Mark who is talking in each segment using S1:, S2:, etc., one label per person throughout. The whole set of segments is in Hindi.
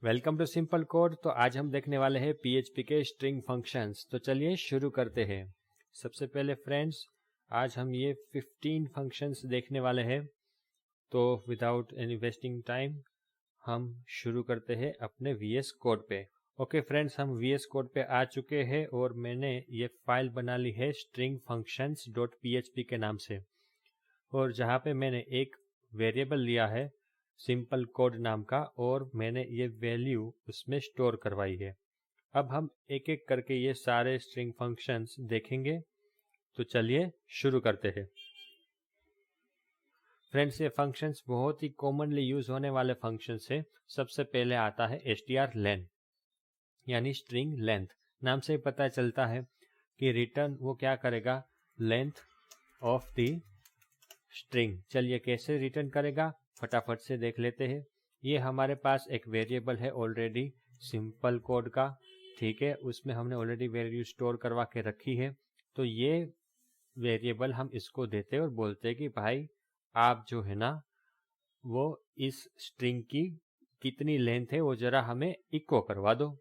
S1: Welcome to simple code. तो आज हम देखने वाले हैं PHP के स्ट्रिंग फंक्शंस। तो चलिए शुरू करते हैं। सबसे पहले फ्रेंड्स, आज हम ये 15 फंक्शंस देखने वाले हैं। तो विदाउट एनी वेस्टिंग टाइम हम शुरू करते हैं अपने VS कोड पे। ओके फ्रेंड्स, हम VS कोड पे आ चुके हैं और मैंने ये फाइल बना ली है string functions.php के नाम से, और जहाँ पे मैंने एक वेरिएबल लिया है सिंपल कोड नाम का, और मैंने ये वैल्यू उसमें स्टोर करवाई है। अब हम एक एक करके ये सारे स्ट्रिंग फंक्शंस देखेंगे। तो चलिए शुरू करते हैं। फ्रेंड्स, ये फंक्शंस बहुत ही कॉमनली यूज होने वाले फंक्शंस है। सबसे पहले आता है strlen, यानी स्ट्रिंग लेंथ। नाम से ही पता चलता है कि रिटर्न वो क्या करेगा, लेंथ ऑफ द स्ट्रिंग। चलिए कैसे रिटर्न करेगा फटाफट से देख लेते हैं। ये हमारे पास एक वेरिएबल है ऑलरेडी सिंपल कोड का, ठीक है। उसमें हमने ऑलरेडी वैल्यू स्टोर करवा के रखी है। तो ये वेरिएबल हम इसको देते हैं और बोलते हैं कि भाई आप जो है ना वो इस स्ट्रिंग की कितनी लेंथ है वो जरा हमें इको करवा दो।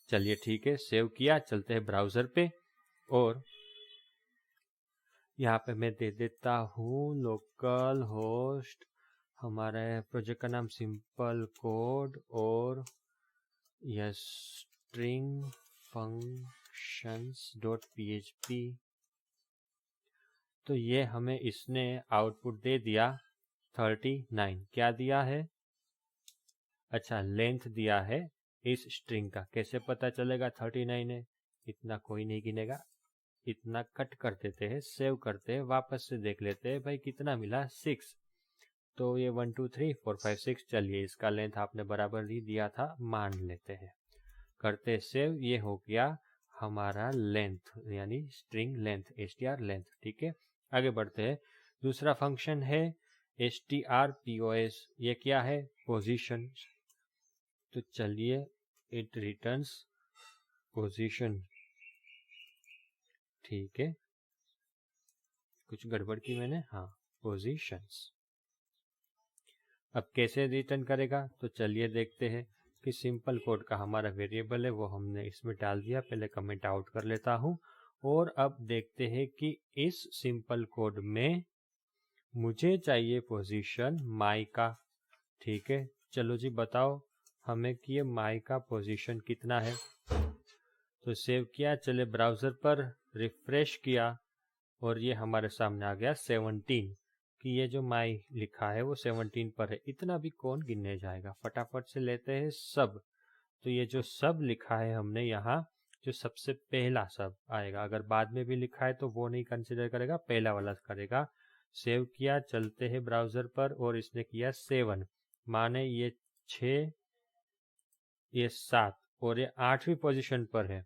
S1: चलिए ठीक है, सेव किया। चलते हैं ब्राउजर पे और यहाँ पे मैं दे देता हूँ लोकल होस्ट, हमारे प्रोजेक्ट का नाम सिंपल कोड, और यह स्ट्रिंग फंक्शंस डॉट PHP। तो ये हमें इसने आउटपुट दे दिया 39। क्या दिया है? अच्छा, लेंथ दिया है इस स्ट्रिंग का। कैसे पता चलेगा 39 है? इतना कोई नहीं गिनेगा, इतना कट कर देते हैं, सेव करते हैं, वापस से देख लेते हैं भाई कितना मिला, 6। तो ये 1 2 3 4 5 6। चलिए इसका लेंथ आपने बराबर ही दिया था, मान लेते हैं। करते सेव। ये हो गया हमारा लेंथ, यानी स्ट्रिंग लेंथ, strlen। ठीक है, आगे बढ़ते हैं। दूसरा फंक्शन है strpos। ये क्या है? पोजीशन। तो चलिए इट रिटर्न्स पोजीशन। ठीक है, कुछ गड़बड़ की मैंने, हाँ, पोजीशंस। अब कैसे रिटर्न करेगा? तो चलिए देखते हैं कि सिंपल कोड का हमारा वेरिएबल है वो हमने इसमें डाल दिया। पहले कमेंट आउट कर लेता हूं और अब देखते हैं कि इस सिंपल कोड में मुझे चाहिए पोजीशन माई का। ठीक है, चलो जी बताओ हमें कि ये माई का पोजीशन कितना है। तो सेव किया, चले ब्राउजर पर रिफ्रेश किया और ये हमारे सामने आ गया 17, कि ये जो माई लिखा है वो 17 पर है। इतना भी कौन गिनने जाएगा, फटाफट से लेते हैं सब। तो ये जो सब लिखा है हमने यहाँ, जो सबसे पहला सब आएगा, अगर बाद में भी लिखा है तो वो नहीं कंसिडर करेगा, पहला वाला करेगा। सेव किया, चलते हैं ब्राउजर पर और इसने किया 7, माने ये 6, ये 7 और ये 8वीं पोजीशन पर है।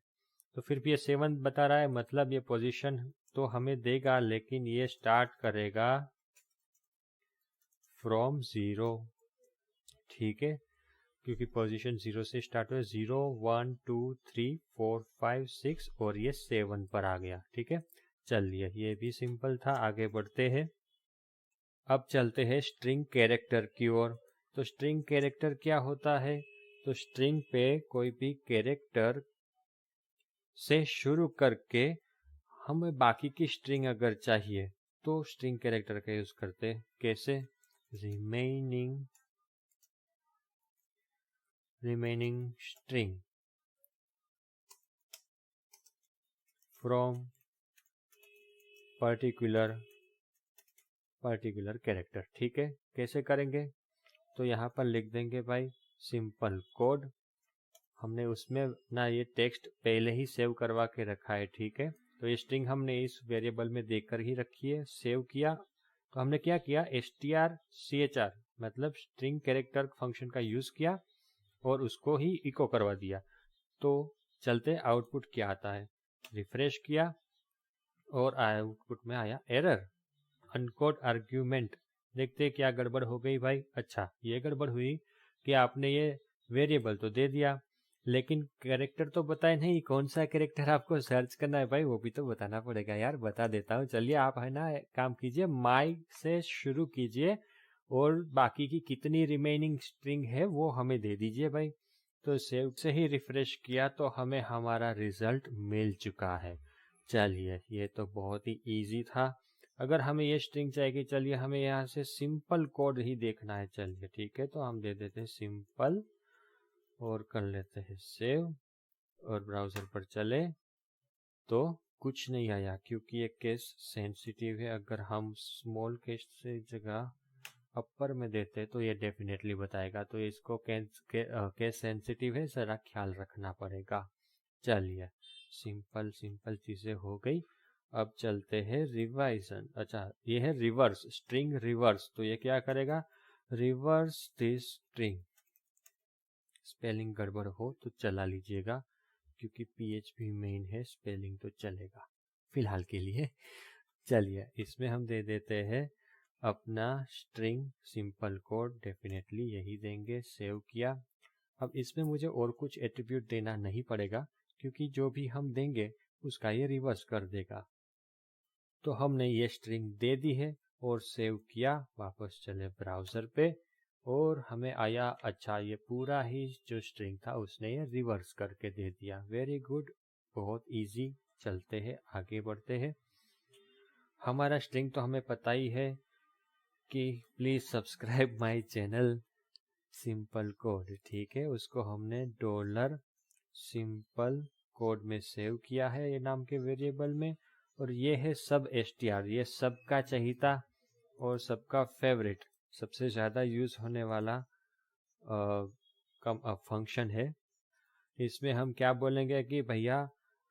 S1: तो फिर भी ये 7 बता रहा है, मतलब ये पोजीशन तो हमें देगा, लेकिन ये स्टार्ट करेगा फ्रॉम 0। ठीक है, क्योंकि पोजीशन 0 से स्टार्ट हुआ, 0 1 2 3 4 5 6 और ये 7 पर आ गया। ठीक है, चलिए ये भी सिंपल था, आगे बढ़ते हैं। अब चलते हैं स्ट्रिंग कैरेक्टर की ओर। तो स्ट्रिंग कैरेक्टर क्या होता है? तो स्ट्रिंग पे कोई भी कैरेक्टर से शुरू करके हमें बाकी की स्ट्रिंग अगर चाहिए तो स्ट्रिंग कैरेक्टर का यूज करते हैं। कैसे? Remaining string from particular character. ठीक है, कैसे करेंगे? तो यहाँ पर लिख देंगे भाई सिंपल कोड। हमने उसमें ना ये टेक्स्ट पहले ही सेव करवा के रखा है। ठीक है, तो ये स्ट्रिंग हमने इस वेरिएबल में देकर ही रखी है। सेव किया, तो हमने क्या किया, strchr मतलब स्ट्रिंग कैरेक्टर फंक्शन का यूज किया और उसको ही इको करवा दिया। तो चलते आउटपुट क्या आता है। रिफ्रेश किया और आउटपुट में आया एरर, अनकोड आर्ग्यूमेंट। देखते क्या गड़बड़ हो गई भाई। अच्छा, ये गड़बड़ हुई कि आपने ये वेरिएबल तो दे दिया लेकिन कैरेक्टर तो बताए नहीं, कौन सा कैरेक्टर आपको सर्च करना है भाई, वो भी तो बताना पड़ेगा यार। बता देता हूँ, चलिए आप है ना काम कीजिए, माई से शुरू कीजिए और बाकी की कितनी रिमेनिंग स्ट्रिंग है वो हमें दे दीजिए भाई। तो सेव से ही रिफ्रेश किया तो हमें हमारा रिजल्ट मिल चुका है। चलिए, ये तो बहुत ही इजी था। अगर हमें ये स्ट्रिंग चाहिए, चलिए हमें यहाँ से सिंपल कोड ही देखना है। चलिए ठीक है, तो हम दे देते हैं सिंपल और कर लेते हैं सेव और ब्राउज़र पर चले तो कुछ नहीं आया क्योंकि ये केस सेंसिटिव है। अगर हम स्मॉल केस से जगह अपर में देते तो ये डेफिनेटली बताएगा, तो इसको केस सेंसिटिव है, जरा ख्याल रखना पड़ेगा। चलिए, सिंपल चीजें हो गई। अब चलते हैं रिवाइजन। अच्छा, ये है रिवर्स, स्ट्रिंग रिवर्स। तो ये क्या करेगा, रिवर्स दिस स्ट्रिंग। स्पेलिंग गड़बड़ हो तो चला लीजिएगा क्योंकि PHP मेन है, स्पेलिंग तो चलेगा फिलहाल के लिए। चलिए, इसमें हम दे देते हैं अपना स्ट्रिंग सिंपल कोड, डेफिनेटली यही देंगे। सेव किया। अब इसमें मुझे और कुछ एट्रीब्यूट देना नहीं पड़ेगा क्योंकि जो भी हम देंगे उसका ये रिवर्स कर देगा। तो हमने ये स्ट्रिंग दे दी है और सेव किया। वापस चले ब्राउज़र पे और हमें आया, अच्छा ये पूरा ही जो स्ट्रिंग था उसने ये रिवर्स करके दे दिया। वेरी गुड, बहुत इजी। चलते हैं, आगे बढ़ते हैं। हमारा स्ट्रिंग तो हमें पता ही है कि please subscribe my channel simple code, ठीक है। उसको हमने डॉलर सिंपल कोड में सेव किया है ये नाम के वेरिएबल में। और ये है सब str, ये सबका चहीता और सबका फेवरेट, सबसे ज़्यादा यूज़ होने वाला फंक्शन है। इसमें हम क्या बोलेंगे कि भैया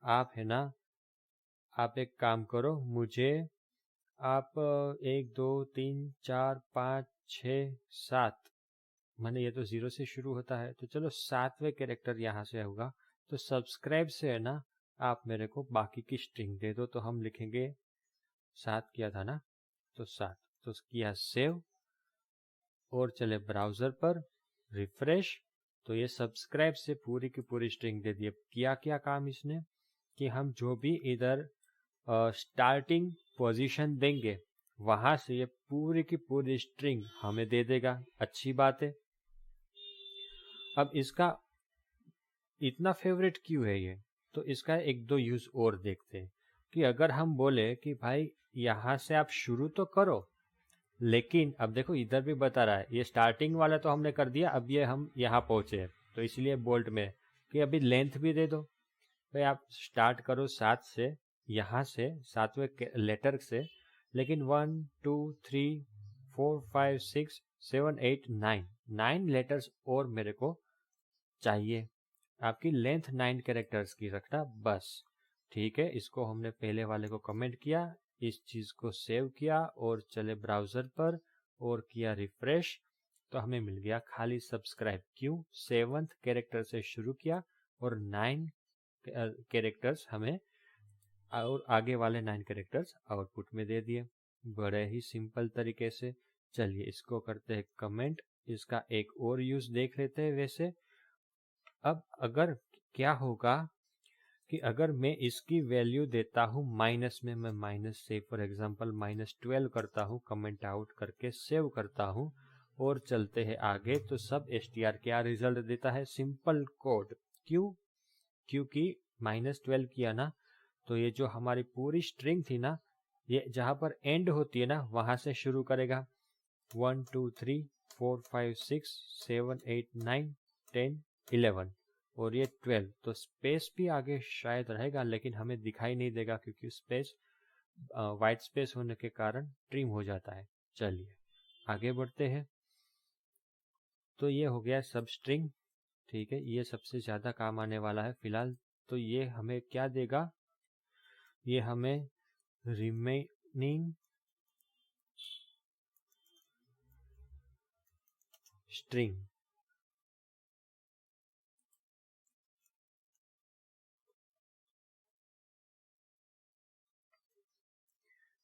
S1: आप है ना, आप एक काम करो, मुझे आप 1 2 3 4 5 6 7, मैंने ये तो 0 से शुरू होता है तो चलो 7वें कैरेक्टर यहाँ से होगा। तो सब्सक्राइब से है ना, आप मेरे को बाकी की स्ट्रिंग दे दो। तो हम लिखेंगे 7 किया था ना, तो 7, तो किया सेव और चले ब्राउज़र पर रिफ्रेश। तो ये सब्सक्राइब से पूरी की पूरी स्ट्रिंग दे दी। किया क्या काम इसने कि हम जो भी इधर स्टार्टिंग पोजीशन देंगे वहां से ये पूरी की पूरी स्ट्रिंग हमें दे देगा। अच्छी बात है। अब इसका इतना फेवरेट क्यों है ये, तो इसका एक दो यूज और देखते हैं कि अगर हम बोले कि भाई यहां से आप शुरू तो करो, लेकिन अब देखो इधर भी बता रहा है, ये स्टार्टिंग वाला तो हमने कर दिया, अब ये हम यहाँ पहुंचे तो इसलिए बोल्ट में कि अभी लेंथ भी दे दो। भाई आप स्टार्ट करो 7 से, यहाँ से 7वें लेटर से, लेकिन 1 2 3 4 5 6 7 8 9 लेटर्स और मेरे को चाहिए। आपकी लेंथ 9 कैरेक्टर्स की रखना बस, ठीक है। इसको हमने पहले वाले को कमेंट किया, इस चीज को सेव किया और चले ब्राउजर पर और किया रिफ्रेश। तो हमें मिल गया खाली सब्सक्राइब। क्यों, 7th कैरेक्टर से शुरू किया और 9 कैरेक्टर्स हमें और आगे वाले 9 कैरेक्टर्स आउटपुट में दे दिए, बड़े ही सिंपल तरीके से। चलिए इसको करते हैं कमेंट। इसका एक और यूज देख लेते हैं वैसे। अब अगर क्या होगा कि अगर मैं इसकी वैल्यू देता हूँ माइनस में, मैं माइनस से फॉर एग्जांपल -12 करता हूँ, कमेंट आउट करके सेव करता हूँ और चलते हैं आगे, तो सब str क्या रिजल्ट देता है, सिंपल कोड। क्यों, क्योंकि -12 किया ना, तो ये जो हमारी पूरी स्ट्रिंग थी ना, ये जहां पर एंड होती है ना वहां से शुरू करेगा। 1 2 3 4 5 6 7 8 9 10 11 और ये 12, तो स्पेस भी आगे शायद रहेगा लेकिन हमें दिखाई नहीं देगा क्योंकि स्पेस वाइट स्पेस होने के कारण ट्रिम हो जाता है। चलिए आगे बढ़ते हैं। तो ये हो गया सब स्ट्रिंग, ठीक है। ये सबसे ज्यादा काम आने वाला है फिलहाल। तो ये हमें क्या देगा, ये हमें रिमेनिंग स्ट्रिंग,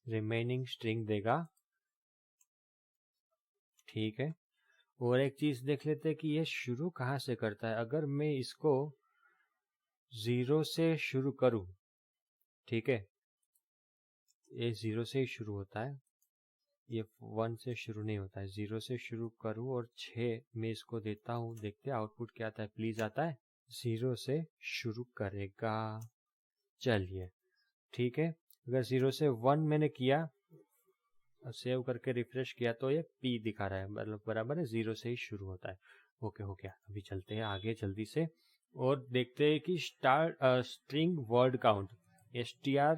S1: रिमेनिंग स्ट्रिंग देगा, ठीक है। और एक चीज देख लेते हैं कि ये शुरू कहाँ से करता है। अगर मैं इसको 0 से शुरू करूं, ठीक है, ये 0 से ही शुरू होता है, ये 1 से शुरू नहीं होता है, 0 से शुरू करूँ और 6 में इसको देता हूँ, देखते हैं आउटपुट क्या आता है। प्लीज आता है, 0 से शुरू करेगा। चलिए ठीक है, अगर 0 से 1 मैंने किया, सेव करके रिफ्रेश किया तो ये P दिखा रहा है, मतलब बराबर है, 0 से ही शुरू होता है। ओके हो गया। अभी चलते हैं आगे जल्दी से और देखते हैं कि string word count, str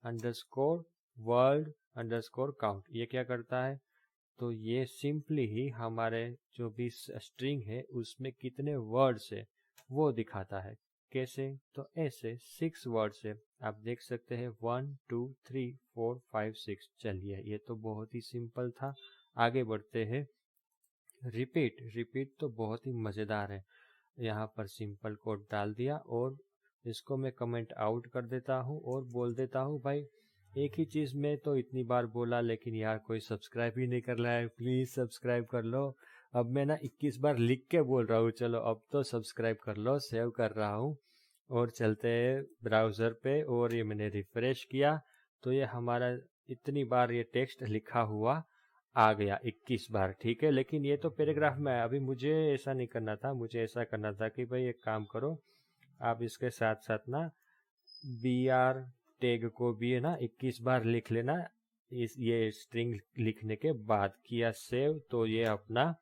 S1: underscore word underscore count, ये क्या करता है? तो ये सिंपली ही हमारे जो भी स्ट्रिंग है उसमें कितने वर्ड्स है वो दिखाता है। कैसे? तो ऐसे 6 वर्ड्स है, आप देख सकते हैं 1 2 3 4 5 6। चलिए ये तो बहुत ही सिंपल था, आगे बढ़ते हैं। रिपीट, रिपीट तो बहुत ही मज़ेदार है। यहाँ पर सिंपल कोड डाल दिया और इसको मैं कमेंट आउट कर देता हूँ और बोल देता हूँ भाई एक ही चीज़ में तो इतनी बार बोला लेकिन यार कोई सब्सक्राइब ही नहीं कर रहा है, प्लीज़ सब्सक्राइब कर लो। अब मैं ना 21 बार लिख के बोल रहा हूँ, चलो अब तो सब्सक्राइब कर लो। सेव कर रहा हूँ और चलते हैं ब्राउज़र पे और ये मैंने रिफ्रेश किया तो ये हमारा इतनी बार ये टेक्स्ट लिखा हुआ आ गया 21 बार। ठीक है, लेकिन ये तो पैराग्राफ में है, अभी मुझे ऐसा नहीं करना था, मुझे ऐसा करना था कि भाई एक काम करो, आप इसके साथ साथ ना BR टैग को भी है ना 21 बार लिख लेना। इस ये स्ट्रिंग लिखने के बाद किया सेव तो ये अपना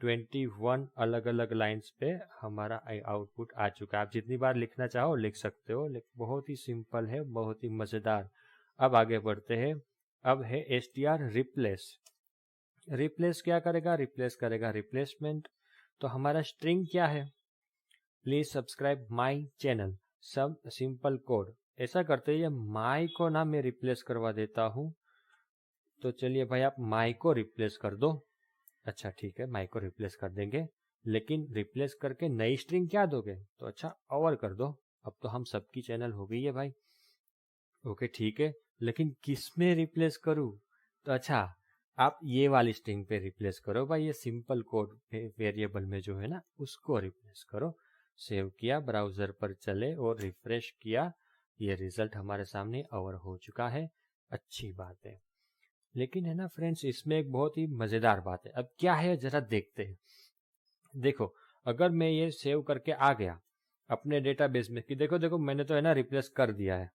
S1: 21 अलग अलग लाइंस पे हमारा आउटपुट आ चुका है। आप जितनी बार लिखना चाहो लिख सकते हो, लेकिन बहुत ही सिंपल है, बहुत ही मज़ेदार। अब आगे बढ़ते हैं। अब है str रिप्लेस। रिप्लेस क्या करेगा? रिप्लेस करेगा रिप्लेसमेंट। तो हमारा स्ट्रिंग क्या है? प्लीज सब्सक्राइब माई चैनल, सब सिंपल कोड। ऐसा करते हैं, माई को ना मैं रिप्लेस करवा देता हूँ। तो चलिए भाई आप माई को रिप्लेस कर दो। अच्छा ठीक है, माई को रिप्लेस कर देंगे, लेकिन रिप्लेस करके नई स्ट्रिंग क्या दोगे? तो अच्छा और कर दो। अब तो हम सबकी चैनल हो गई है भाई। ओके ठीक है, लेकिन किस में रिप्लेस करूँ? तो अच्छा आप ये वाली स्ट्रिंग पे रिप्लेस करो भाई, ये सिंपल कोड वेरिएबल में जो है ना उसको रिप्लेस करो। सेव किया, ब्राउजर पर चले और रिफ्रेश किया, ये रिजल्ट हमारे सामने ओवर हो चुका है। अच्छी बात है, लेकिन है ना फ्रेंड्स इसमें एक बहुत ही मजेदार बात है। अब क्या है जरा देखते हैं। देखो अगर मैं ये सेव करके आ गया अपने डेटाबेस में कि देखो देखो मैंने तो है ना रिप्लेस कर दिया है,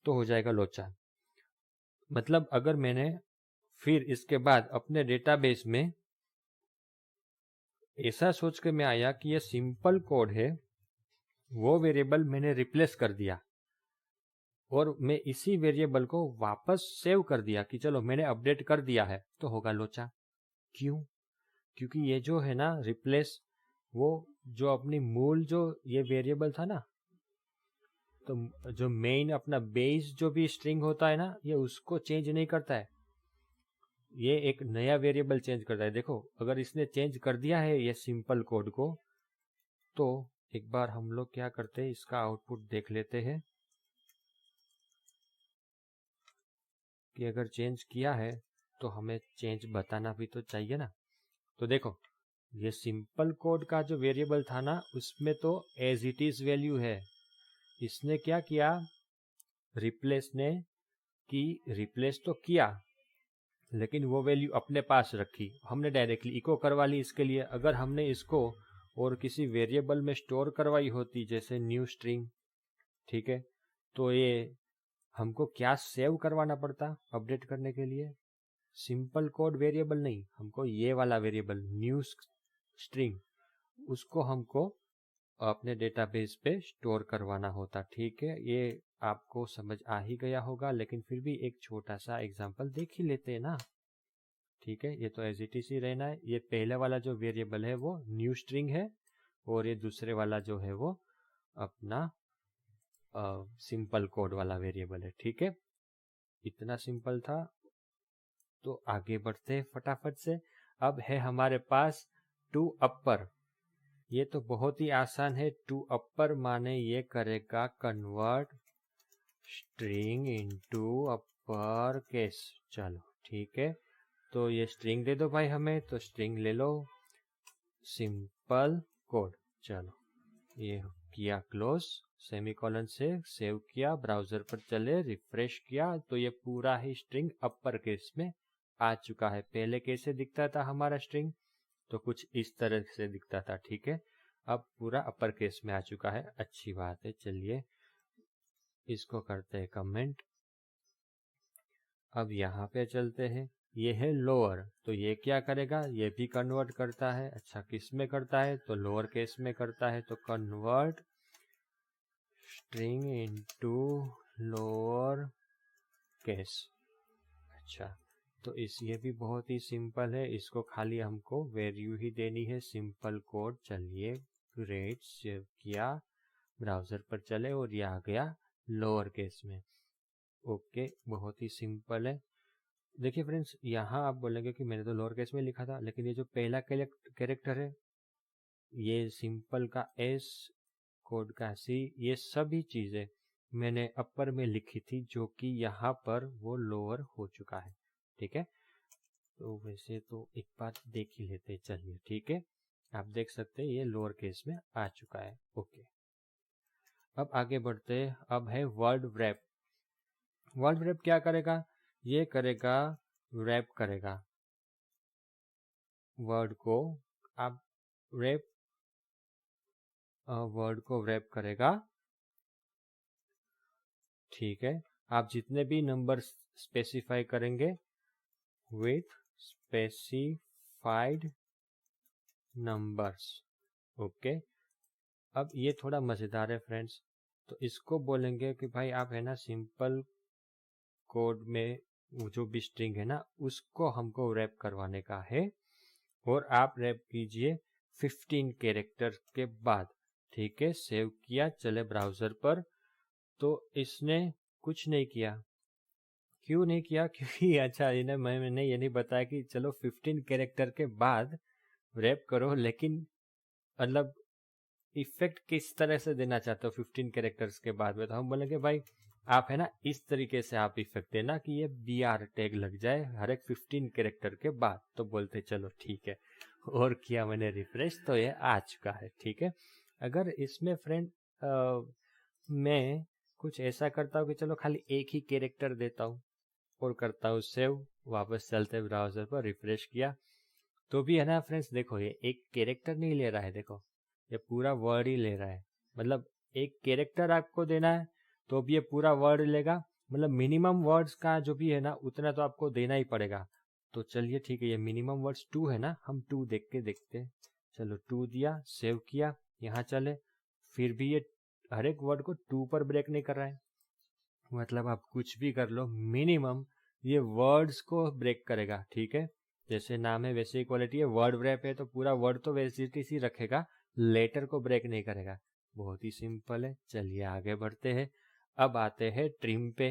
S1: तो हो जाएगा लोचा। मतलब अगर मैंने फिर इसके बाद अपने डेटाबेस में ऐसा सोच के मैं आया कि ये सिंपल कोड है, वो वेरिएबल मैंने रिप्लेस कर दिया और मैं इसी वेरिएबल को वापस सेव कर दिया कि चलो मैंने अपडेट कर दिया है, तो होगा लोचा। क्यों? क्योंकि ये जो है ना रिप्लेस, वो जो अपनी मूल जो ये वेरिएबल था ना, तो जो मेन अपना बेस जो भी स्ट्रिंग होता है ना, ये उसको चेंज नहीं करता है, ये एक नया वेरिएबल चेंज करता है। देखो अगर इसने चेंज कर दिया है ये सिंपल कोड को, तो एक बार हम लोग क्या करते हैं, इसका आउटपुट देख लेते हैं कि अगर चेंज किया है तो हमें चेंज बताना भी तो चाहिए ना। तो देखो ये सिंपल कोड का जो वेरिएबल था ना उसमें तो एज इट इज वैल्यू है। इसने क्या किया, रिप्लेस ने कि रिप्लेस तो किया लेकिन वो वैल्यू अपने पास रखी, हमने डायरेक्टली इको करवा ली इसके लिए। अगर हमने इसको और किसी वेरिएबल में स्टोर करवाई होती जैसे न्यू स्ट्रिंग, ठीक है, तो ये हमको क्या सेव करवाना पड़ता अपडेट करने के लिए? सिंपल कोड वेरिएबल नहीं, हमको ये वाला वेरिएबल न्यू स्ट्रिंग, उसको हमको अपने डेटाबेस पे स्टोर करवाना होता। ठीक है, ये आपको समझ आ ही गया होगा, लेकिन फिर भी एक छोटा सा एग्जांपल देख ही लेते हैं ना। ठीक है, ये तो एज इट इज ही रहना है। ये पहले वाला जो वेरिएबल है वो न्यू स्ट्रिंग है और ये दूसरे वाला जो है वो अपना सिंपल कोड वाला वेरिएबल है। ठीक है, इतना सिंपल था। तो आगे बढ़ते हैं फटाफट से। अब है हमारे पास टू अपर। ये तो बहुत ही आसान है। टू अपर माने ये करेगा convert string into upper case. चलो ठीक है, तो ये स्ट्रिंग दे दो भाई हमें, तो स्ट्रिंग ले लो सिंपल कोड। चलो ये किया क्लोज, सेमीकोलन से सेव किया, ब्राउजर पर चले, रिफ्रेश किया, तो ये पूरा ही स्ट्रिंग अपर केस में आ चुका है। पहले कैसे दिखता था हमारा स्ट्रिंग, तो कुछ इस तरह से दिखता था, ठीक है। अब पूरा अपर केस में आ चुका है, अच्छी बात है। चलिए इसको करते हैं कमेंट। अब यहाँ पे चलते हैं, ये है लोअर, तो ये क्या करेगा, ये भी कन्वर्ट करता है। अच्छा, किस में करता है, तो लोअर केस में करता है। तो convert string into lower case. अच्छा, तो ये भी बहुत ही सिंपल है, इसको खाली हमको वैल्यू ही देनी है, सिंपल कोड। चलिए ग्रेट, सेव किया, ब्राउजर पर चले और ये आ गया लोअर केस में। ओके, बहुत ही सिंपल है। देखिए फ्रेंड्स, यहाँ आप बोलेंगे कि मैंने तो लोअर केस में लिखा था, लेकिन ये जो पहला कैरेक्टर है, ये सिंपल का एस, कोड का सी, ये सभी चीजें मैंने अपर में लिखी थी, जो कि यहाँ पर वो लोअर हो चुका है, ठीक है। तो वैसे तो एक बार देख ही लेते, चलिए ठीक है। आप देख सकते हैं ये लोअर केस में आ चुका है। ओके, अब आगे बढ़ते हैं। अब है वर्ड रैप। वर्ड रैप क्या करेगा, ये करेगा रैप करेगा वर्ड को। आप रैप वर्ड को रैप करेगा, ठीक है। आप जितने भी नंबर स्पेसिफाई करेंगे विथ स्पेसिफाइड नंबर्स, ओके। अब ये थोड़ा मजेदार है फ्रेंड्स, तो इसको बोलेंगे कि भाई आप है ना सिंपल कोड में वो जो भी स्ट्रिंग है ना, उसको हमको रैप करवाने का है, और आप रैप कीजिए 15 कैरेक्टर के बाद, ठीक है। सेव किया, चले ब्राउजर पर, तो इसने कुछ नहीं किया। क्यों नहीं किया, क्योंकि अच्छा इन्हें मैंने ये नहीं बताया कि चलो 15 कैरेक्टर के बाद रैप करो, लेकिन मतलब इफेक्ट किस तरह से देना चाहते हो 15 कैरेक्टर्स के बाद में। तो हम बोलेंगे भाई आप है ना इस तरीके से आप इफेक्ट देना कि ये BR टैग लग जाए हर एक 15 कैरेक्टर के बाद। तो बोलते चलो ठीक है, और किया मैंने रिफ्रेश, तो ये आ चुका है, ठीक है। अगर इसमें फ्रेंड मैं कुछ ऐसा करता हूँ कि चलो खाली एक ही कैरेक्टर देता हूँ और करता हूँ सेव, वापस चलते ब्राउजर पर रिफ्रेश किया, तो भी है ना फ्रेंड्स, देखो ये एक कैरेक्टर नहीं ले रहा है, देखो ये पूरा वर्ड ही ले रहा है। मतलब एक कैरेक्टर आपको देना है तो भी ये पूरा वर्ड लेगा, मतलब मिनिमम वर्ड्स का जो भी है ना उतना तो आपको देना ही पड़ेगा। तो चलिए ठीक है, ये मिनिमम वर्ड्स 2 है ना, हम 2 देख के देखते हैं। चलो 2 दिया, सेव किया, यहाँ चले, फिर भी ये हर एक वर्ड को 2 पर ब्रेक नहीं कर रहा है। मतलब आप कुछ भी कर लो, मिनिमम ये वर्ड्स को ब्रेक करेगा, ठीक है। जैसे नाम है वैसे ही क्वालिटी है, वर्ड रैप है तो पूरा वर्ड तो वैसे ही रखेगा, लेटर को ब्रेक नहीं करेगा। बहुत ही सिंपल है। चलिए आगे बढ़ते हैं। अब आते हैं ट्रिम पे।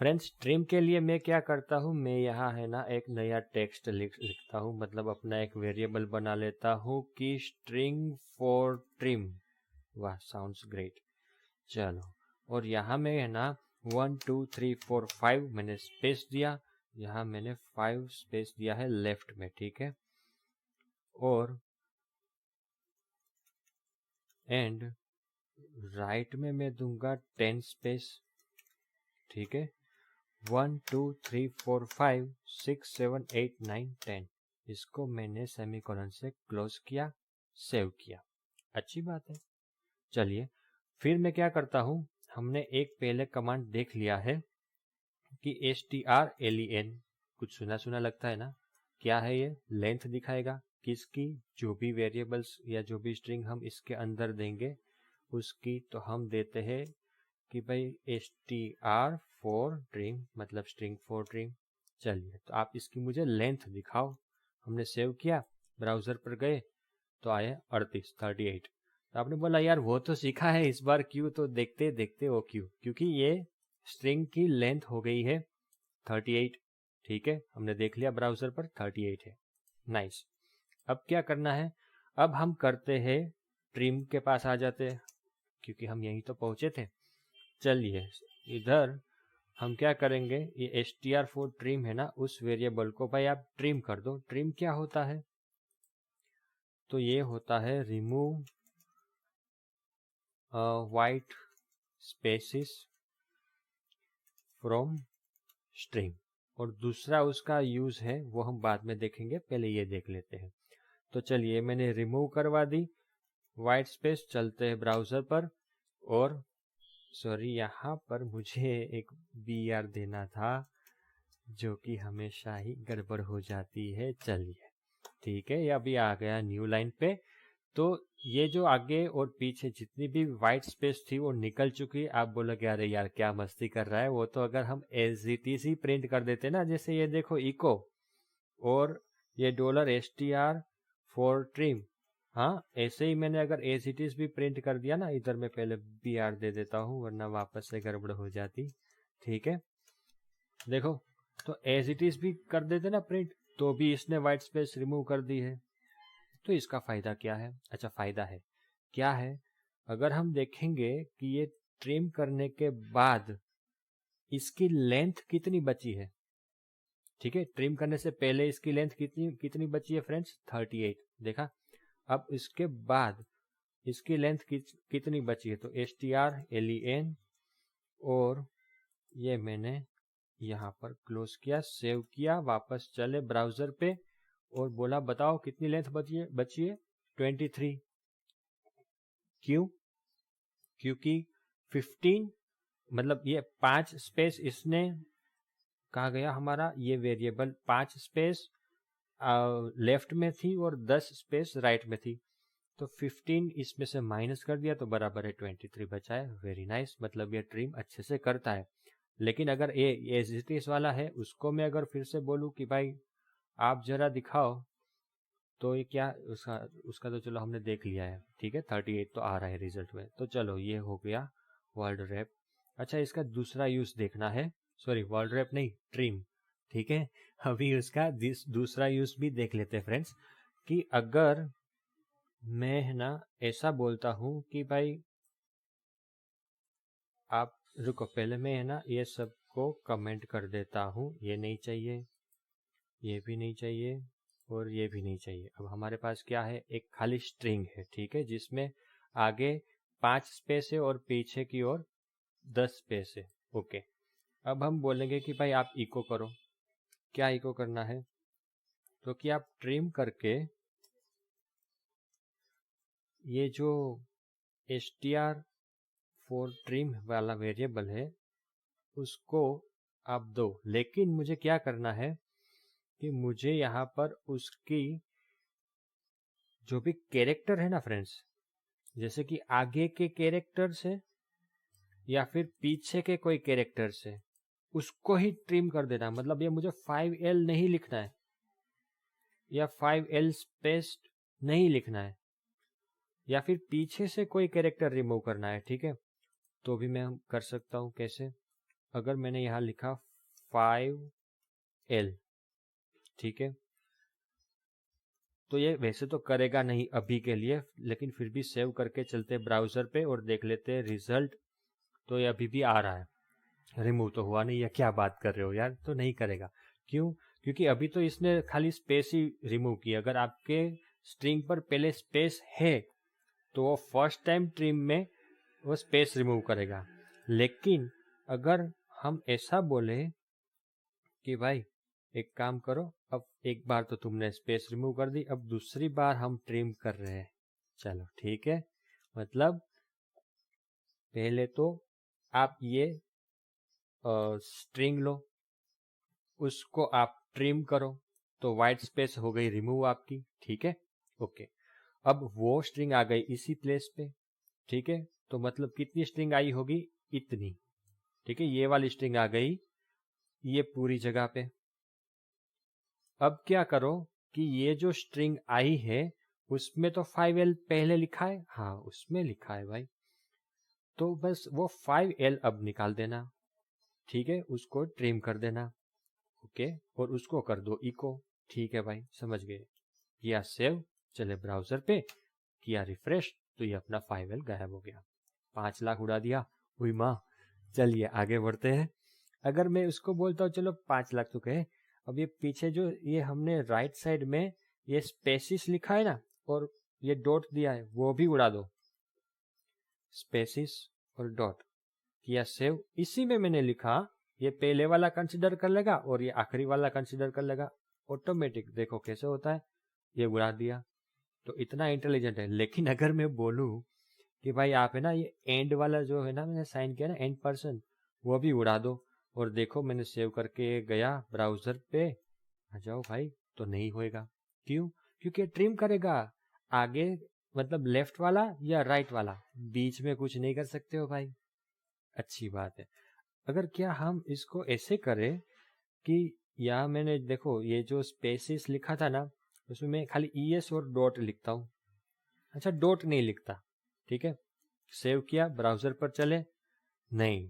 S1: फ्रेंड्स, ट्रिम के लिए मैं क्या करता हूँ, मैं यहाँ है ना एक नया टेक्स्ट लिखता हूँ, मतलब अपना एक वेरिएबल बना लेता हूँ कि स्ट्रिंग फॉर ट्रिम। वाह, साउंड्स ग्रेट। चलो, और यहाँ में है ना 1 2 3 4 5 मैंने स्पेस दिया, यहाँ मैंने 5 स्पेस दिया है लेफ्ट में, ठीक है। और एंड राइट में मैं दूंगा 10 स्पेस, ठीक है। 1 2 3 4 5 6 7 8 9 10, इसको मैंने सेमीकोलन से क्लोज किया, सेव किया, अच्छी बात है। चलिए फिर मैं क्या करता हूँ, हमने एक पहले कमांड देख लिया है कि strlen, कुछ सुना सुना लगता है ना, क्या है ये, लेंथ दिखाएगा किसकी, जो भी वेरिएबल्स या जो भी स्ट्रिंग हम इसके अंदर देंगे उसकी। तो हम देते हैं कि भाई str फॉर ट्रिम, मतलब स्ट्रिंग फॉर ट्रिम। चलिए, तो आप इसकी मुझे लेंथ दिखाओ। हमने सेव किया, ब्राउजर पर गए तो आए 38। तो आपने बोला यार वो तो सीखा है, इस बार क्यों, तो देखते देखते वो क्यों, क्योंकि ये स्ट्रिंग की लेंथ हो गई है 38, ठीक है। हमने देख लिया ब्राउजर पर 38 है, नाइस। अब क्या करना है, अब हम करते हैं ट्रिम के पास आ जाते हैं, क्योंकि हम यहीं तो पहुंचे थे। चलिए इधर हम क्या करेंगे, ये str फॉर ट्रिम है ना, उस वेरिएबल को भाई आप ट्रिम कर दो। ट्रिम क्या होता है, तो ये होता है remove white spaces from string, और दूसरा उसका यूज है वो हम बाद में देखेंगे, पहले ये देख लेते हैं। तो चलिए मैंने रिमूव करवा दी वाइट स्पेस। चलते हैं ब्राउजर पर और सॉरी यहाँ पर मुझे एक BR देना था जो कि हमेशा ही गड़बड़ हो जाती है। चलिए ठीक है, ये अभी आ गया न्यू लाइन पे। तो ये जो आगे और पीछे जितनी भी वाइट स्पेस थी वो निकल चुकी। आप बोलोगे अरे यार क्या मस्ती कर रहा है, वो तो अगर हम एज इट इज ही प्रिंट कर देते ना, जैसे ये देखो इको और ये $STR फॉर ट्रिम, हाँ ऐसे ही मैंने अगर एज इट इज भी प्रिंट कर दिया ना, इधर मैं पहले BR दे देता हूँ वरना वापस से गड़बड़ हो जाती। ठीक है देखो, तो एज इट इज भी कर देते ना प्रिंट, तो भी इसने वाइट स्पेस रिमूव कर दी है। तो इसका फायदा क्या है? अच्छा फायदा है क्या है, अगर हम देखेंगे कि ये ट्रिम करने के बाद इसकी लेंथ कितनी बची है। ठीक है, ट्रिम करने से पहले इसकी लेंथ कितनी कितनी बची है फ्रेंड्स, 38। देखा, अब इसके बाद इसकी लेंथ कितनी बची है, तो STR LEN और ये मैंने यहाँ पर क्लोज किया, सेव किया, वापस चले ब्राउजर पे और बोला बताओ कितनी लेंथ बची है 23। क्यों? क्योंकि 15 मतलब ये 5 स्पेस इसने कहा गया हमारा, ये वेरिएबल 5 स्पेस लेफ्ट में थी और 10 स्पेस राइट में थी, तो 15 इसमें से माइनस कर दिया तो बराबर है 23 बचा है। वेरी नाइस, मतलब ये ट्रिम अच्छे से करता है। लेकिन अगर ये एज इट इज वाला है, उसको मैं अगर फिर से बोलूं कि भाई आप जरा दिखाओ, तो ये क्या उसका तो चलो हमने देख लिया है। ठीक है 38 तो आ रहा है रिजल्ट में। तो चलो ये हो गया वर्ल्ड रैप। अच्छा इसका दूसरा यूज देखना है, सॉरी वर्ल्ड रैप नहीं, ट्रिम। ठीक है, अभी उसका दूसरा यूज भी देख लेते हैं फ्रेंड्स, कि अगर मैं है ना ऐसा बोलता हूं कि भाई आप रुको, पहले मैं है ना ये सबको कमेंट कर देता हूं, ये नहीं चाहिए, ये भी नहीं चाहिए और ये भी नहीं चाहिए। अब हमारे पास क्या है, एक खाली स्ट्रिंग है। ठीक है, जिसमें आगे 5 स्पेस है और पीछे की ओर 10 स्पेस है। ओके, अब हम बोलेंगे कि भाई आप इको करो। क्या इको करना है, तो कि आप ट्रिम करके ये जो STR फॉर ट्रिम वाला वेरिएबल है उसको आप दो। लेकिन मुझे क्या करना है कि मुझे यहाँ पर उसकी जो भी कैरेक्टर है ना फ्रेंड्स, जैसे कि आगे के कैरेक्टर से या फिर पीछे के कोई कैरेक्टर से, उसको ही ट्रिम कर देना। मतलब ये मुझे 5L नहीं लिखना है या 5L स्पेस नहीं लिखना है, या फिर पीछे से कोई कैरेक्टर रिमूव करना है। ठीक है, तो भी मैं कर सकता हूं। कैसे? अगर मैंने यहां लिखा 5L, ठीक है, तो ये वैसे तो करेगा नहीं अभी के लिए, लेकिन फिर भी सेव करके चलते ब्राउजर पे और देख लेते हैं रिजल्ट। तो ये अभी भी आ रहा है, रिमूव तो हुआ नहीं है। क्या बात कर रहे हो यार, तो नहीं करेगा। क्यों? क्योंकि अभी तो इसने खाली स्पेस ही रिमूव की। अगर आपके स्ट्रिंग पर पहले स्पेस है तो वो फर्स्ट टाइम ट्रिम में वो स्पेस रिमूव करेगा। लेकिन अगर हम ऐसा बोले कि भाई एक काम करो, अब एक बार तो तुमने स्पेस रिमूव कर दी, अब दूसरी बार हम ट्रिम कर रहे हैं, चलो ठीक है, मतलब पहले तो आप ये स्ट्रिंग लो, उसको आप ट्रिम करो, तो वाइट स्पेस हो गई रिमूव आपकी। ठीक है ओके, अब वो स्ट्रिंग आ गई इसी प्लेस पे। ठीक है, तो मतलब कितनी स्ट्रिंग आई होगी, इतनी। ठीक है, ये वाली स्ट्रिंग आ गई ये पूरी जगह पे। अब क्या करो कि ये जो स्ट्रिंग आई है उसमें तो 5L पहले लिखा है, हाँ उसमें लिखा है भाई, तो बस वो 5L अब निकाल देना। ठीक है, उसको ट्रिम कर देना। ओके, और उसको कर दो इको। ठीक है भाई, समझ गए। किया सेव, चले ब्राउजर पे, किया रिफ्रेश, तो ये अपना 5L गायब हो गया। 5 लाख उड़ा दिया, हुई माँ। चलिए आगे बढ़ते हैं। अगर मैं उसको बोलता हूँ चलो 5 लाख तो कहे, अब ये पीछे जो ये हमने राइट साइड में ये स्पेसिस लिखा है ना और ये डॉट दिया है, वो भी उड़ा दो। स्पेसिस और डॉट, किया सेव, इसी में मैंने लिखा ये पहले वाला कंसिडर कर लेगा और ये आखिरी वाला कंसिडर कर लेगा। ऑटोमेटिक देखो कैसे होता है, ये उड़ा दिया। तो इतना इंटेलिजेंट है। लेकिन अगर मैं बोलूँ कि भाई आप है ना ये एंड वाला जो है ना मैंने साइन किया ना एंड पर्सन, वो भी उड़ा दो, और देखो मैंने सेव करके गया ब्राउजर पे, आ जाओ भाई, तो नहीं होएगा। क्यों? क्योंकि ट्रिम करेगा आगे, मतलब लेफ्ट वाला या राइट वाला, बीच में कुछ नहीं कर सकते हो भाई। अच्छी बात है। अगर क्या हम इसको ऐसे करें कि यहाँ मैंने देखो ये जो स्पेसिस लिखा था ना, उसमें मैं खाली ES और डॉट लिखता हूँ। अच्छा, डॉट नहीं लिखता, ठीक है। सेव किया, ब्राउजर पर चले, नहीं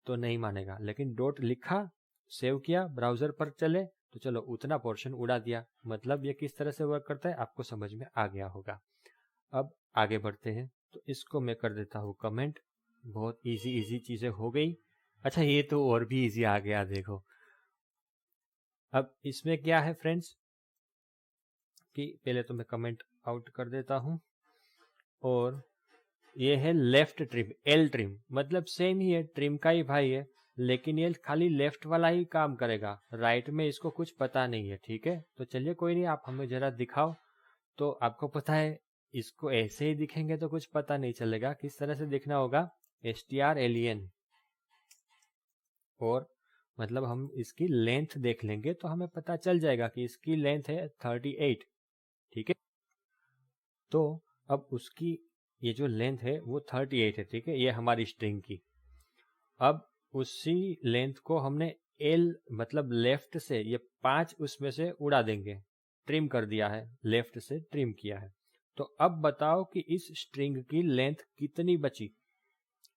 S1: तो नहीं मानेगा। लेकिन डॉट लिखा, सेव किया, ब्राउजर पर चले, तो चलो उतना पोर्शन उड़ा दिया। मतलब ये किस तरह से वर्क करता है आपको समझ में आ गया होगा। अब आगे बढ़ते हैं। तो इसको मैं कर देता हूँ कमेंट। बहुत इजी इजी चीजें हो गई। अच्छा, ये तो और भी इजी आ गया देखो। अब इसमें क्या है फ्रेंड्स कि पहले तो मैं कमेंट आउट कर देता हूँ, और ये है लेफ्ट ट्रिम, एल ट्रिम, मतलब सेम ही है, ट्रिम का ही भाई है, लेकिन ये खाली लेफ्ट वाला ही काम करेगा, राइट में इसको कुछ पता नहीं है, ठीक है। तो चलिए कोई नहीं, आप हमें जरा दिखाओ। तो आपको पता है इसको ऐसे ही दिखेंगे तो कुछ पता नहीं चलेगा, किस तरह से दिखना होगा, STR-ALIEN, और मतलब हम इसकी लेंथ देख लेंगे तो हमें पता चल जाएगा कि इसकी लेंथ है 38, ठीक है। तो अब उसकी ये जो लेंथ है वो 38 है, ठीक है, ये हमारी स्ट्रिंग की। अब उसी लेंथ को हमने एल मतलब लेफ्ट से ये 5 उसमें से उड़ा देंगे, ट्रिम कर दिया है, लेफ्ट से ट्रिम किया है। तो अब बताओ कि इस स्ट्रिंग की लेंथ कितनी बची,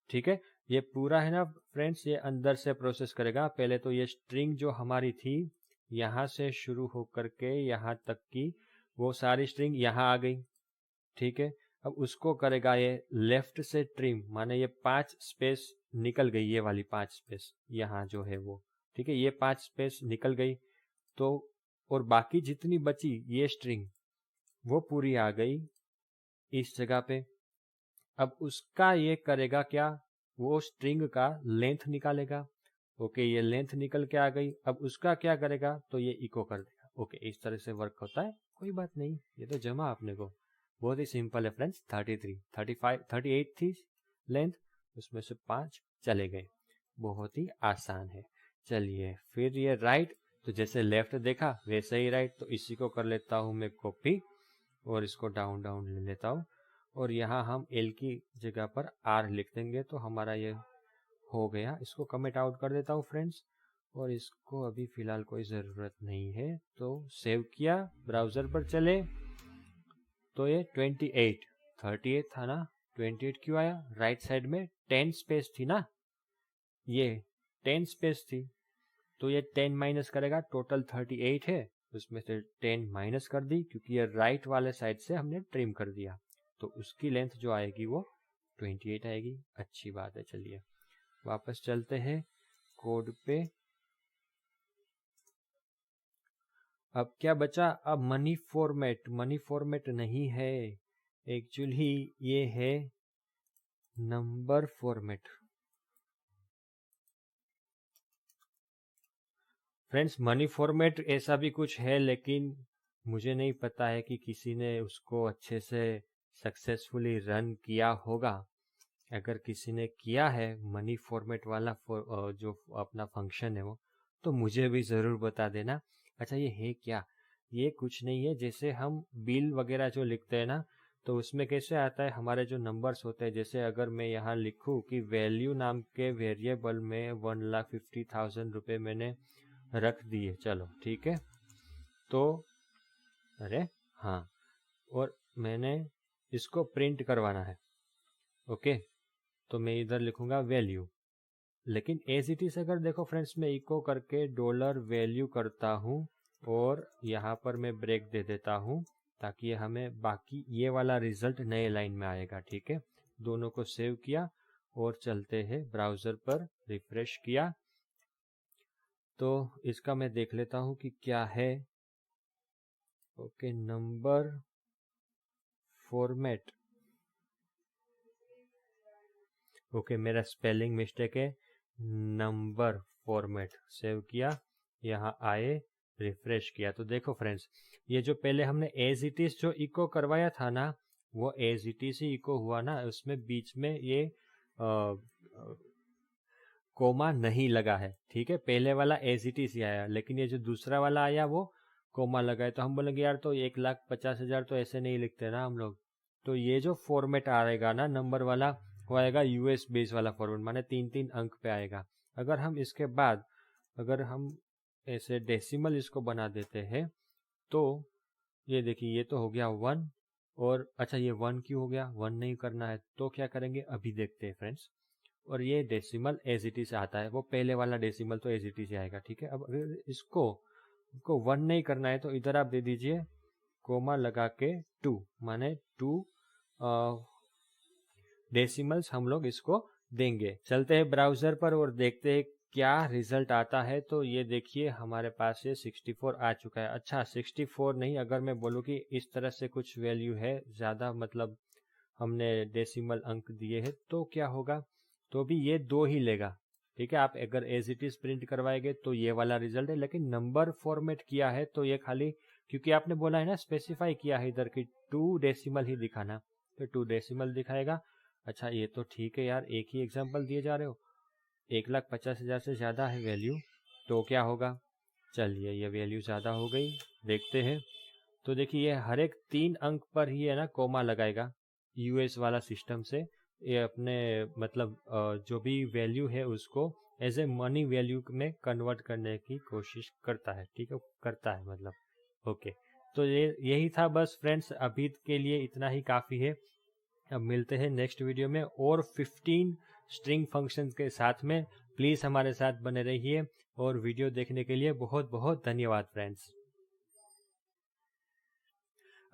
S1: ठीक है। ये पूरा है ना फ्रेंड्स, ये अंदर से प्रोसेस करेगा। पहले तो ये स्ट्रिंग जो हमारी थी यहां से शुरू होकर के यहां तक की, वो सारी स्ट्रिंग यहां आ गई, ठीक है। अब उसको करेगा ये लेफ्ट से ट्रिम, माने ये 5 स्पेस निकल गई, ये वाली 5 स्पेस यहाँ जो है वो, ठीक है, ये 5 स्पेस निकल गई। तो और बाकी जितनी बची ये स्ट्रिंग वो पूरी आ गई इस जगह पे। अब उसका ये करेगा क्या, वो स्ट्रिंग का लेंथ निकालेगा। ओके, ये लेंथ निकल के आ गई। अब उसका क्या करेगा, तो ये इको कर देगा। ओके, इस तरह से वर्क होता है, कोई बात नहीं, ये तो जमा आपने को। बहुत ही सिंपल है फ्रेंड्स। 33, 35, 38 थी लेंथ, उसमें से 5 चले गए, बहुत ही आसान है। चलिए फिर ये राइट, तो जैसे लेफ्ट देखा वैसे ही राइट, तो इसी को कर लेता हूँ मैं कॉपी, और इसको डाउन डाउन ले लेता हूँ, और यहाँ हम L की जगह पर R लिख देंगे, तो हमारा ये हो गया। इसको कमेंट आउट कर देता हूँ फ्रेंड्स, और इसको अभी फिलहाल कोई ज़रूरत नहीं है। तो सेव किया, ब्राउज़र पर चले, तो ये 28, 38 था ना, 28 क्यों आया, राइट साइड में 10 स्पेस थी ना, ये 10 स्पेस थी, तो ये 10 माइनस करेगा, टोटल 38 है, उसमें से 10 माइनस कर दी, क्योंकि ये राइट वाले साइड से हमने ट्रिम कर दिया, तो उसकी लेंथ जो आएगी वो 28 आएगी। अच्छी बात है। चलिए वापस चलते हैं कोड पे। अब क्या बचा, अब मनी फॉर्मेट, मनी फॉर्मेट नहीं है एक्चुअली, ये है number format. Friends money format ऐसा भी कुछ है, लेकिन मुझे नहीं पता है कि किसी ने उसको अच्छे से सक्सेसफुली रन किया होगा। अगर किसी ने किया है मनी फॉर्मेट वाला जो अपना फंक्शन है वो, तो मुझे भी ज़रूर बता देना। अच्छा, ये है क्या, ये कुछ नहीं है, जैसे हम बिल वगैरह जो लिखते हैं ना, तो उसमें कैसे आता है, हमारे जो नंबर्स होते हैं, जैसे अगर मैं यहाँ लिखूँ कि वैल्यू नाम के वेरिएबल में 1,50,000 रुपये मैंने रख दिए, चलो ठीक है, तो अरे हाँ, और मैंने इसको प्रिंट करवाना है, ओके, तो मैं इधर लिखूंगा वैल्यू। लेकिन एज इट इज अगर देखो फ्रेंड्स, मैं इको करके डॉलर वैल्यू करता हूँ, और यहाँ पर मैं ब्रेक दे देता हूँ, ताकि हमें बाकी ये वाला रिजल्ट नए लाइन में आएगा, ठीक है। दोनों को सेव किया और चलते हैं ब्राउजर पर, रिफ्रेश किया, तो इसका मैं देख लेता हूँ कि क्या है। ओके, नंबर फॉर्मेट, ओके, मेरा स्पेलिंग मिस्टेक है, नंबर फॉर्मेट, सेव किया, यहाँ आए, रिफ्रेश किया तो देखो फ्रेंड्स, ये जो पहले हमने एज इट इज जो इको करवाया था ना, वो as it is he eco हुआ ना, उसमें बीच में ये कोमा नहीं लगा है। ठीक है, पहले वाला एज इट इज ही आया, लेकिन ये जो दूसरा वाला आया वो कोमा लगा है। तो हम बोलेंगे यार तो 1,50,000 तो ऐसे नहीं लिखते ना हम लोग। तो ये जो फॉर्मेट आएगा ना नंबर वाला, वो आएगा यूएस बेस वाला फॉर्मेट, माने 3-3 अंक पे आएगा। अगर हम इसके बाद अगर हम ऐसे डेसिमल इसको बना देते हैं तो ये देखिए, ये तो हो गया 1, और अच्छा ये 1 क्यों हो गया, 1 नहीं करना है तो क्या करेंगे अभी देखते हैं फ्रेंड्स। और ये डेसिमल एज इट इज आता है, वो पहले वाला डेसिमल तो एज इट इज आएगा। ठीक है, अब अगर इसको 1 नहीं करना है तो इधर आप दे दीजिए कोमा लगा के 2, माने 2 डेसिमल्स हम लोग इसको देंगे। चलते हैं ब्राउजर पर और देखते हैं क्या रिजल्ट आता है। तो ये देखिए हमारे पास ये 64 आ चुका है। अच्छा 64 नहीं, अगर मैं बोलूँ कि इस तरह से कुछ वैल्यू है ज़्यादा, मतलब हमने डेसिमल अंक दिए हैं, तो क्या होगा, तो भी ये 2 ही लेगा। ठीक है, आप अगर एज इट इज प्रिंट करवाएंगे तो ये वाला रिजल्ट है, लेकिन नंबर फॉर्मेट किया है तो ये खाली, क्योंकि आपने बोला है ना, स्पेसिफाई किया है इधर की 2 डेसिमल ही दिखाना, तो 2 डेसिमल दिखाएगा। अच्छा ये तो ठीक है यार, एक ही एग्जांपल दिए जा रहे हो, 1,50,000 से ज़्यादा है वैल्यू, तो क्या होगा। चलिए ये वैल्यू ज़्यादा हो गई, देखते हैं। तो देखिए ये हर एक 3 अंक पर ही है ना कोमा लगाएगा यूएस वाला सिस्टम से। ये अपने मतलब जो भी वैल्यू है उसको एज ए मनी वैल्यू में कन्वर्ट करने की कोशिश करता है। ठीक है, करता है मतलब, ओके। तो ये यही था बस फ्रेंड्स, अभी के लिए इतना ही काफ़ी है। अब मिलते हैं नेक्स्ट वीडियो में और 15 स्ट्रिंग फंक्शंस के साथ में। प्लीज़ हमारे साथ बने रहिए और वीडियो देखने के लिए बहुत बहुत धन्यवाद फ्रेंड्स।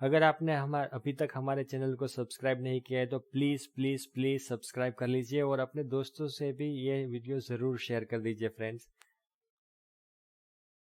S1: अगर आपने अभी तक हमारे चैनल को सब्सक्राइब नहीं किया है तो प्लीज़ प्लीज़ प्लीज़ सब्सक्राइब कर लीजिए और अपने दोस्तों से भी ये वीडियो ज़रूर शेयर कर दीजिए फ्रेंड्स।